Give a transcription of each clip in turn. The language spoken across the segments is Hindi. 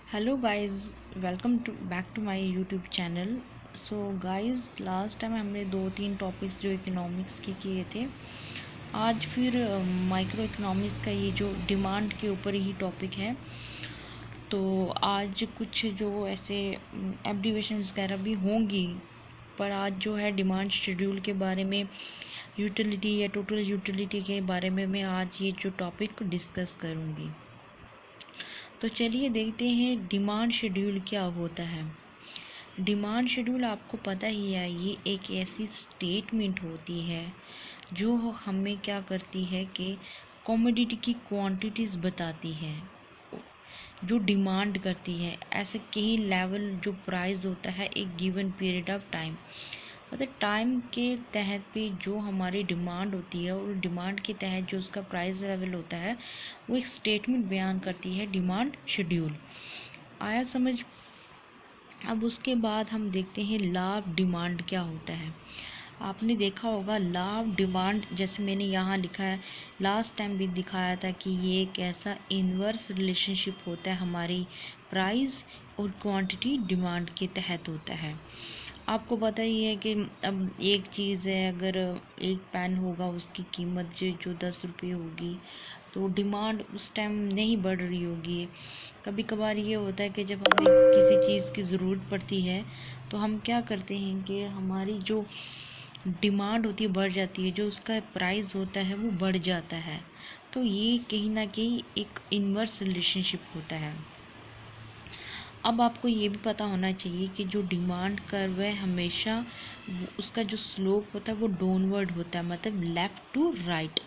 Hello guys, welcome to back to my YouTube channel. So guys, last time हमने 2-3 टॉपिक्स जो इकोनॉमिक्स के किए थे। आज फिर माइक्रो इकोनॉमिक्स का ये जो डिमांड के ऊपर ही टॉपिक है। तो आज कुछ जो ऐसे एब्रीवेशंस वगैरह भी होंगी, पर आज जो है डिमांड शेड्यूल के बारे में, यूटिलिटी या टोटल यूटिलिटी के बारे में मैं आज ये जो टॉपिक डिस्कस करूँगी। तो चलिए देखते हैं डिमांड शेड्यूल क्या होता है। डिमांड शेड्यूल आपको पता ही है, ये एक ऐसी स्टेटमेंट होती है जो हमें क्या करती है कि कमोडिटी की क्वांटिटीज़ बताती है, जो डिमांड करती है। ऐसे कई लेवल जो प्राइस होता है एक गिवन पीरियड ऑफ टाइम, मतलब टाइम के तहत पे जो हमारी डिमांड होती है और डिमांड के तहत जो उसका प्राइस लेवल होता है वो एक स्टेटमेंट बयान करती है, डिमांड शेड्यूल। आया समझ? अब उसके बाद हम देखते हैं लॉ ऑफ डिमांड क्या होता है। आपने देखा होगा लॉ ऑफ डिमांड, जैसे मैंने यहाँ लिखा है, लास्ट टाइम भी दिखाया था कि ये एक ऐसा इन्वर्स रिलेशनशिप होता है हमारी प्राइस और क्वांटिटी डिमांड के तहत होता है। आपको पता ही है कि अब एक चीज़ है, अगर एक पेन होगा उसकी कीमत जो 10 रुपये होगी, तो डिमांड उस टाइम नहीं बढ़ रही होगी। कभी कभार ये होता है कि जब हमें किसी चीज़ की ज़रूरत पड़ती है तो हम क्या करते हैं कि हमारी जो डिमांड होती है बढ़ जाती है, जो उसका प्राइस होता है वो बढ़ जाता है। तो ये कहीं ना कहीं एक इन्वर्स रिलेशनशिप होता है। अब आपको ये भी पता होना चाहिए कि जो डिमांड कर्व है हमेशा उसका जो स्लोप होता है वो डाउनवर्ड होता है, मतलब लेफ़्ट टू राइट।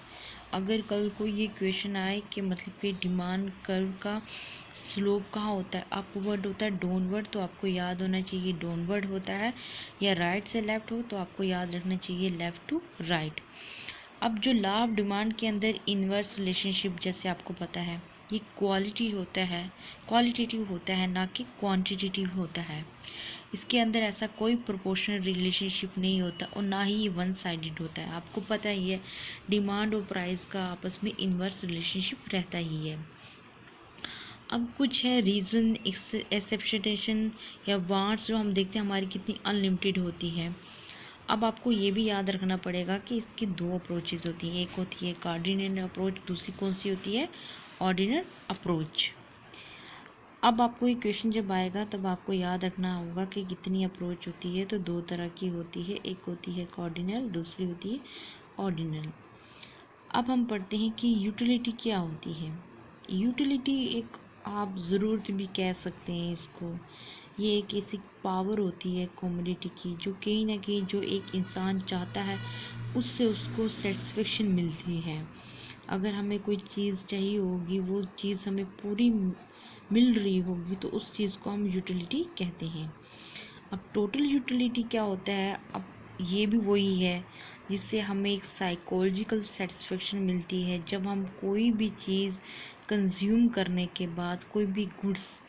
अगर कल कोई ये क्वेश्चन आए कि मतलब कि डिमांड कर्व का स्लोप कहाँ होता है, अपवर्ड होता है, डाउनवर्ड, तो आपको याद होना चाहिए डाउनवर्ड होता है, या राइट से लेफ़्ट हो तो आपको याद रखना चाहिए लेफ़्ट टू राइट। अब जो लॉ ऑफ डिमांड के अंदर इन्वर्स रिलेशनशिप, जैसे आपको पता है, ये क्वालिटी होता है, क्वालिटेटिव होता है, ना कि क्वांटिटेटिव होता है। इसके अंदर ऐसा कोई प्रोपोर्शनल रिलेशनशिप नहीं होता और ना ही ये वन साइडेड होता है। आपको पता ही है डिमांड और प्राइस का आपस में इन्वर्स रिलेशनशिप रहता ही है। अब कुछ है रीज़न, एक्सेप्शनेशन या वांट्स, जो हम देखते हैं हमारी कितनी अनलिमिटेड होती है। अब आपको ये भी याद रखना पड़ेगा कि इसकी दो अप्रोचेज़ होती हैं, एक होती है कार्डिनल अप्रोच, दूसरी कौन सी होती है, ऑर्डिनल अप्रोच। अब आपको ये क्वेश्चन जब आएगा तब आपको याद रखना होगा कि कितनी अप्रोच होती है। तो दो तरह की होती है, एक होती है कार्डिनल, दूसरी होती है ऑर्डिनल। अब हम पढ़ते हैं कि यूटिलिटी क्या होती है। यूटिलिटी एक, आप ज़रूरत भी कह सकते हैं इसको, ये एक ऐसी पावर होती है कम्युनिटी की जो कहीं ना कहीं जो एक इंसान चाहता है उससे उसको सेटिस्फेक्शन मिलती है। अगर हमें कोई चीज़ चाहिए होगी, वो चीज़ हमें पूरी मिल रही होगी, तो उस चीज़ को हम यूटिलिटी कहते हैं। अब टोटल यूटिलिटी क्या होता है, अब ये भी वही है जिससे हमें एक साइकोलॉजिकल सेटिस्फेक्शन मिलती है। जब हम कोई भी चीज़ कंज्यूम करने के बाद, कोई भी गुड्स,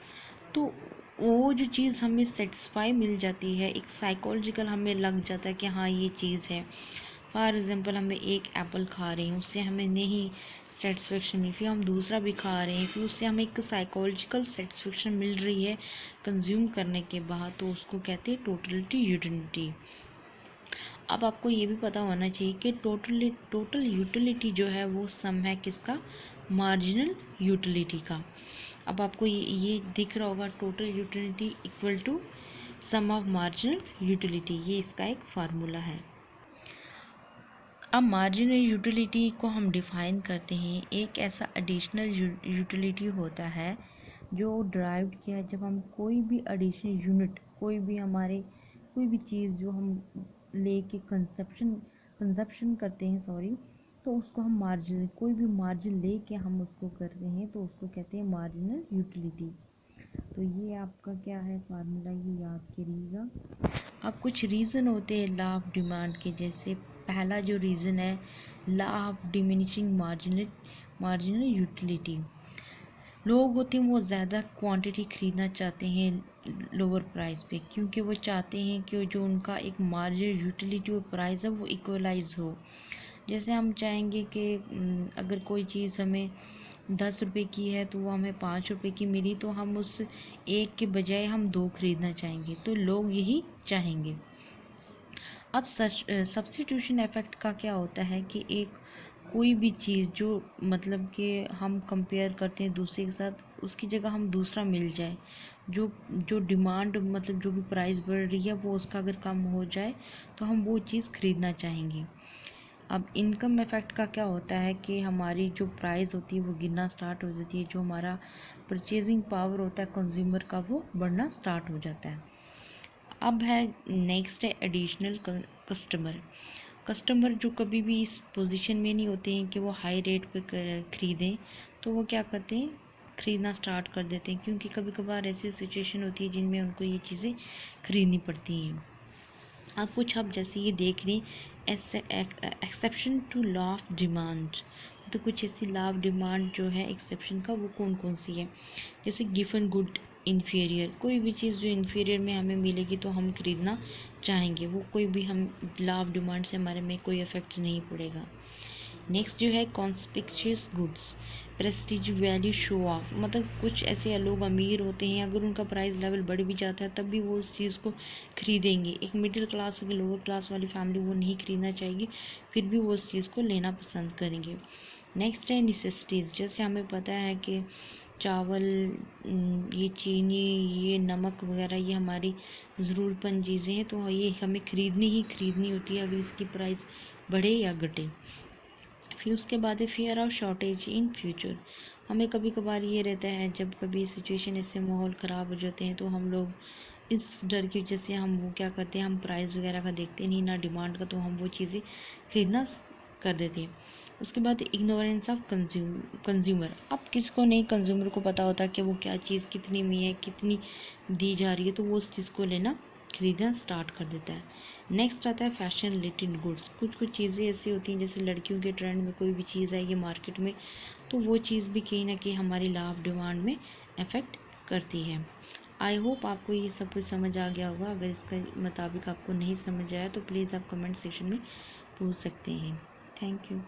तो वो जो चीज़ हमें सेटिस्फाई मिल जाती है, एक साइकोलॉजिकल हमें लग जाता है कि हाँ ये चीज़ है। फॉर एग्ज़ाम्पल, हमें एक एप्पल खा रहे हैं, उससे हमें नहीं सेटिस्फेक्शन मिली, फिर हम दूसरा भी खा रहे हैं, फिर उससे हमें एक साइकोलॉजिकल सेटिस्फेक्शन मिल रही है कंज्यूम करने के बाद, तो उसको कहते हैं टोटलिटी यूटिलिटी। अब आपको ये भी पता होना चाहिए कि टोटल यूटिलिटी जो है वो सम है किसका, मार्जिनल यूटिलिटी का। अब आपको ये दिख रहा होगा, total utility equal to sum of marginal utility, ये इसका एक फार्मूला है। अब मार्जिनल यूटिलिटी को हम डिफ़ाइन करते हैं, एक ऐसा एडिशनल यूटिलिटी होता है जो ड्राइव किया है जब हम कोई भी एडिशनल यूनिट, कोई भी चीज़ जो हम लेके कंजप्शन करते हैं, सॉरी, तो उसको हम मार्जिनल, कोई भी मार्जिन लेके हम उसको करते हैं तो उसको कहते हैं मार्जिनल यूटिलिटी। तो ये आपका क्या है फार्मूला, ये याद करिएगा। अब कुछ रीज़न होते हैं लॉ ऑफ डिमांड के, जैसे पहला जो रीज़न है law of diminishing marginal utility. लोग होते हैं वो ज़्यादा क्वांटिटी ख़रीदना चाहते हैं लोअर प्राइस पे, क्योंकि वो चाहते हैं कि जो उनका एक मार्जिनल यूटिलिटी और प्राइस है वो इक्वलाइज हो। जैसे हम चाहेंगे कि अगर कोई चीज़ हमें 10 रुपये की है तो वो हमें 5 रुपये की मिली, तो हम उस एक के बजाय हम 2 खरीदना चाहेंगे, तो लोग यही चाहेंगे। अब सब्स्टिट्यूशन इफ़ेक्ट का क्या होता है कि एक कोई भी चीज़ जो मतलब कि हम कंपेयर करते हैं दूसरे के साथ, उसकी जगह हम दूसरा मिल जाए, जो जो डिमांड मतलब जो भी प्राइस बढ़ रही है वो उसका अगर कम हो जाए तो हम वो चीज़ खरीदना चाहेंगे। अब इनकम इफ़ेक्ट का क्या होता है कि हमारी जो प्राइस होती है वो गिरना स्टार्ट हो जाती है, जो हमारा परचेजिंग पावर होता है कंज्यूमर का वो बढ़ना स्टार्ट हो जाता है। अब है नेक्स्ट है एडिशनल कस्टमर जो कभी भी इस पोजीशन में नहीं होते हैं कि वो हाई रेट पे ख़रीदें, तो वो क्या करते हैं, ख़रीदना स्टार्ट कर देते हैं, क्योंकि कभी कभार ऐसी सिचुएशन होती है जिनमें उनको ये चीज़ें ख़रीदनी पड़ती हैं। अब कुछ आप जैसे ये देख रहे हैं exception to law of demand, तो कुछ ऐसी लॉ ऑफ डिमांड जो है एक्सेप्शन का, वो कौन कौन सी है। जैसे गिवन गुड इन्फीरियर, कोई भी चीज़ जो इन्फीरियर में हमें मिलेगी तो हम खरीदना चाहेंगे, वो कोई भी हम लॉ ऑफ डिमांड से हमारे में कोई इफेक्ट नहीं पड़ेगा। नेक्स्ट जो है conspicuous goods, prestige value show off, मतलब कुछ ऐसे लोग अमीर होते हैं, अगर उनका प्राइस लेवल बढ़ भी जाता है तब भी वो उस चीज़ को खरीदेंगे। एक मिडिल क्लास की लोअर क्लास वाली फैमिली वो नहीं खरीदना चाहेगी, फिर भी वो उस चीज़ को लेना पसंद करेंगे। नेक्स्ट है नेसेसिटीज़, जैसे हमें पता है कि चावल, ये चीनी, ये नमक वगैरह ये हमारी ज़रूरतमंद चीज़ें हैं, तो ये हमें खरीदनी ही खरीदनी होती है, अगर इसकी प्राइस बढ़े या घटे। फिर उसके बाद है fear of shortage in future, हमें कभी कभार ये रहता है जब कभी सिचुएशन ऐसे माहौल ख़राब हो जाते हैं तो हम लोग इस डर की वजह से हम वो क्या करते हैं, हम प्राइस वगैरह का देखते नहीं ना डिमांड का, तो हम वो चीज़ें खरीदना कर देते हैं। उसके बाद इग्नोरेंस ऑफ कंज्यूमर, अब किसको नहीं कंज्यूमर को पता होता कि वो क्या चीज़ कितनी में है, कितनी दी जा रही है, तो वो उस चीज़ को लेना खरीदना स्टार्ट कर देता है। नेक्स्ट आता है फैशन रिलेटेड गुड्स, कुछ कुछ चीज़ें ऐसी होती हैं जैसे लड़कियों के ट्रेंड में कोई भी चीज़ आई है मार्केट में, तो वो चीज़ भी कहीं ना कहीं हमारी लॉ ऑफ डिमांड में अफेक्ट करती है। आई होप आपको ये सब कुछ समझ आ गया होगा। अगर इसके मुताबिक आपको नहीं समझ आया तो प्लीज़ आप कमेंट सेक्शन में पूछ सकते हैं। Thank you.